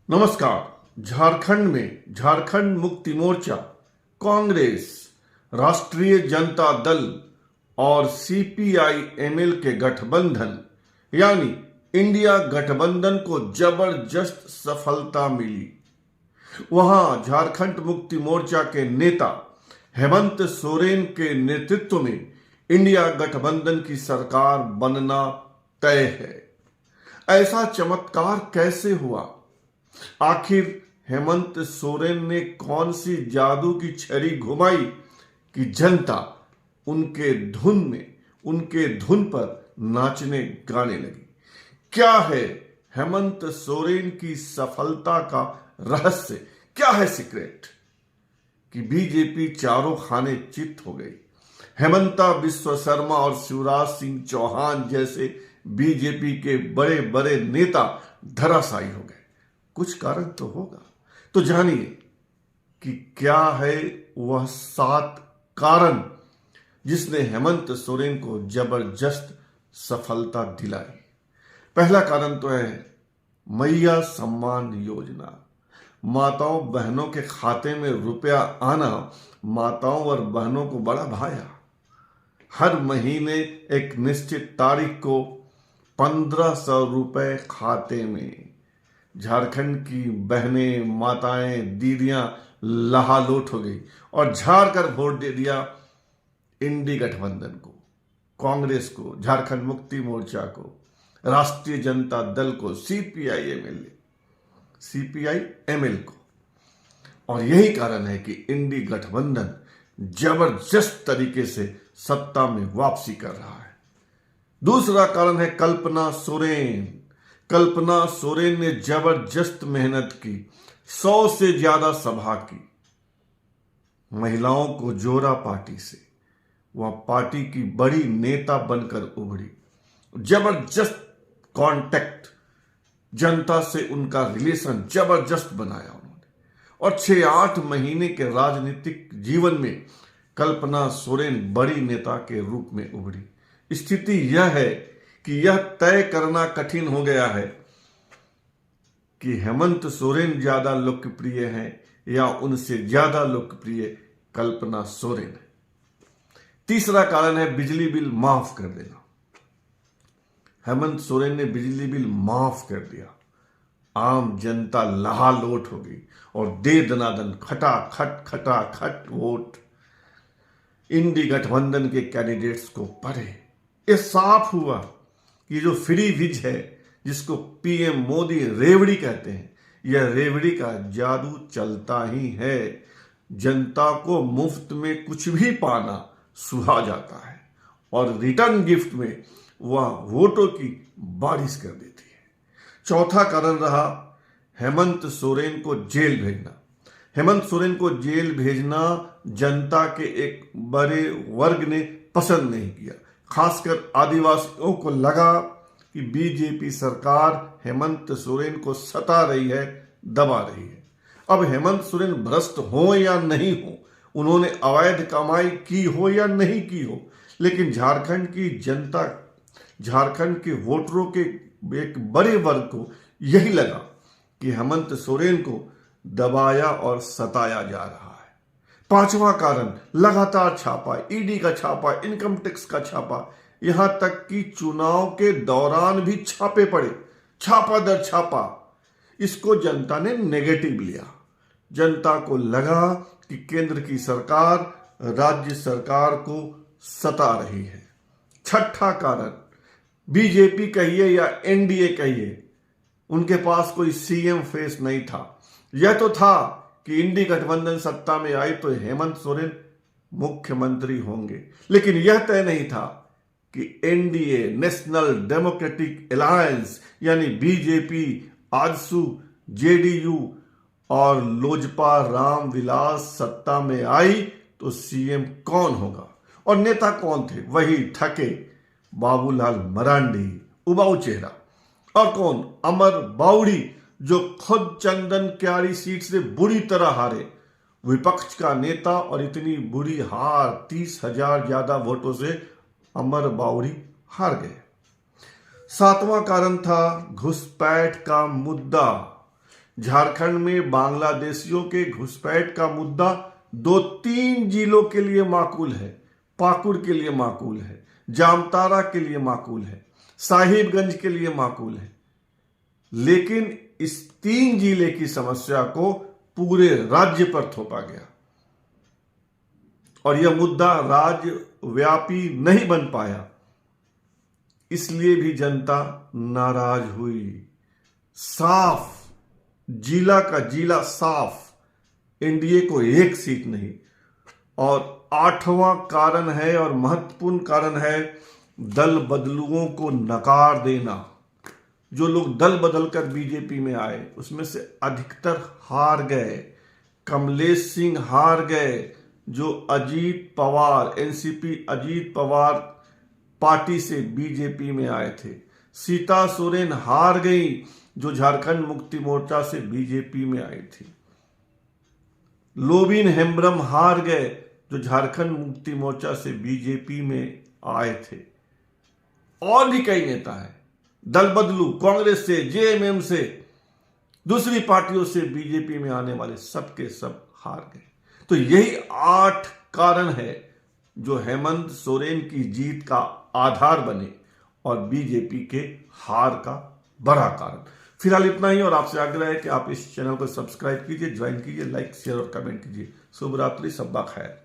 नमस्कार। झारखंड में झारखंड मुक्ति मोर्चा, कांग्रेस, राष्ट्रीय जनता दल और सीपीआई एमएल के गठबंधन यानी इंडिया गठबंधन को जबरदस्त सफलता मिली। वहां झारखंड मुक्ति मोर्चा के नेता हेमंत सोरेन के नेतृत्व में इंडिया गठबंधन की सरकार बनना तय है। ऐसा चमत्कार कैसे हुआ? आखिर हेमंत सोरेन ने कौन सी जादू की छड़ी घुमाई कि जनता उनके धुन पर नाचने गाने लगी? क्या है हेमंत सोरेन की सफलता का रहस्य? क्या है सीक्रेट कि बीजेपी चारों खाने चित हो गई? हेमंता विश्व शर्मा और शिवराज सिंह चौहान जैसे बीजेपी के बड़े बड़े नेता धराशायी हो गए। कुछ कारण तो होगा, तो जानिए कि क्या है वह 7 कारण जिसने हेमंत सोरेन को जबरदस्त सफलता दिलाई। पहला कारण तो है मैया सम्मान योजना। माताओं बहनों के खाते में रुपया आना माताओं और बहनों को बड़ा भाया। हर महीने एक निश्चित तारीख को 1500 रुपए खाते में। झारखंड की बहनें, माताएं, दीदियां लहालोट हो गई और झाड़ कर वोट दे दिया इंडी गठबंधन को, कांग्रेस को, झारखंड मुक्ति मोर्चा को, राष्ट्रीय जनता दल को, सीपीआई एमएल को। और यही कारण है कि इंडी गठबंधन जबरदस्त तरीके से सत्ता में वापसी कर रहा है। दूसरा कारण है कल्पना सोरेन। कल्पना सोरेन ने जबरदस्त मेहनत की, 100 से ज्यादा सभा की, महिलाओं को जोड़ा पार्टी से। वह पार्टी की बड़ी नेता बनकर उभरी। जबरदस्त कांटेक्ट, जनता से उनका रिलेशन जबरदस्त बनाया उन्होंने। और 6-8 महीने के राजनीतिक जीवन में कल्पना सोरेन बड़ी नेता के रूप में उभरी। स्थिति यह है कि यह तय करना कठिन हो गया है कि हेमंत सोरेन ज्यादा लोकप्रिय हैं या उनसे ज्यादा लोकप्रिय कल्पना सोरेन है। तीसरा कारण है बिजली बिल माफ कर देना। हेमंत सोरेन ने बिजली बिल माफ कर दिया। आम जनता लहालोट हो गई और दे दनादन खटाखट वोट इंडी गठबंधन के कैंडिडेट्स को पड़े। यह साफ हुआ कि जो फ्री विज है, जिसको पीएम मोदी रेवड़ी कहते हैं, यह रेवड़ी का जादू चलता ही है। जनता को मुफ्त में कुछ भी पाना सुहा जाता है और रिटर्न गिफ्ट में वह वोटों की बारिश कर देती है। चौथा कारण रहा हेमंत सोरेन को जेल भेजना। हेमंत सोरेन को जेल भेजना जनता के एक बड़े वर्ग ने पसंद नहीं किया। खासकर आदिवासियों को लगा कि बीजेपी सरकार हेमंत सोरेन को सता रही है, दबा रही है। अब हेमंत सोरेन भ्रष्ट हो या नहीं हो, उन्होंने अवैध कमाई की हो या नहीं की हो, लेकिन झारखंड की जनता, झारखंड के वोटरों के एक बड़े वर्ग को यही लगा कि हेमंत सोरेन को दबाया और सताया जा रहा है। पांचवा कारण लगातार छापा, ईडी का छापा, इनकम टैक्स का छापा, यहां तक कि चुनाव के दौरान भी छापे पड़े, छापा दर छापा। इसको जनता ने नेगेटिव लिया। जनता को लगा कि केंद्र की सरकार राज्य सरकार को सता रही है। छठा कारण, बीजेपी कहिए या एनडीए कहिए, उनके पास कोई सीएम फेस नहीं था। यह तो था कि इंडी गठबंधन सत्ता में आई तो हेमंत सोरेन मुख्यमंत्री होंगे, लेकिन यह तय नहीं था कि एनडीए, नेशनल डेमोक्रेटिक अलायंस यानी बीजेपी, आजसू, जेडीयू और लोजपा रामविलास सत्ता में आई तो सीएम कौन होगा और नेता कौन थे? वही थके बाबूलाल मरांडी, उबाऊ चेहरा, और कौन? अमर बाउड़ी, जो खुद चंदन क्यारी सीट से बुरी तरह हारे। विपक्ष का नेता और इतनी बुरी हार, 30,000 ज्यादा वोटों से अमर बाउड़ी हार गए। 7वां कारण था घुसपैठ का मुद्दा। झारखंड में बांग्लादेशियों के घुसपैठ का मुद्दा 2-3 जिलों के लिए माकूल है। पाकुड़ के लिए माकूल है, जामताड़ा के लिए माकूल है, साहिबगंज के लिए माकूल है, लेकिन इस 3 जिले की समस्या को पूरे राज्य पर थोपा गया और यह मुद्दा राज्यव्यापी नहीं बन पाया, इसलिए भी जनता नाराज हुई। साफ, जिला का जिला साफ, एनडीए को 1 सीट नहीं। और 8वां कारण है और महत्वपूर्ण कारण है दल बदलुओं को नकार देना। जो लोग दल बदलकर बीजेपी में आए उसमें से अधिकतर हार गए। कमलेश सिंह हार गए, जो अजीत पवार, एनसीपी अजीत पवार पार्टी से बीजेपी में आए थे। सीता सोरेन हार गई, जो झारखंड मुक्ति मोर्चा से बीजेपी में आई थी। लोबिन हेम्ब्रम हार गए, जो झारखंड मुक्ति मोर्चा से बीजेपी में आए थे। और भी कई नेता हैं दल बदलू, कांग्रेस से, जेएमएम से, दूसरी पार्टियों से बीजेपी में आने वाले सबके सब हार गए। तो यही 8 कारण है जो हेमंत सोरेन की जीत का आधार बने और बीजेपी के हार का बड़ा कारण। फिलहाल इतना ही और आपसे आग्रह है कि आप इस चैनल को सब्सक्राइब कीजिए, ज्वाइन कीजिए, लाइक, शेयर और कमेंट कीजिए। शुभ रात्रि, सब्बा खैर।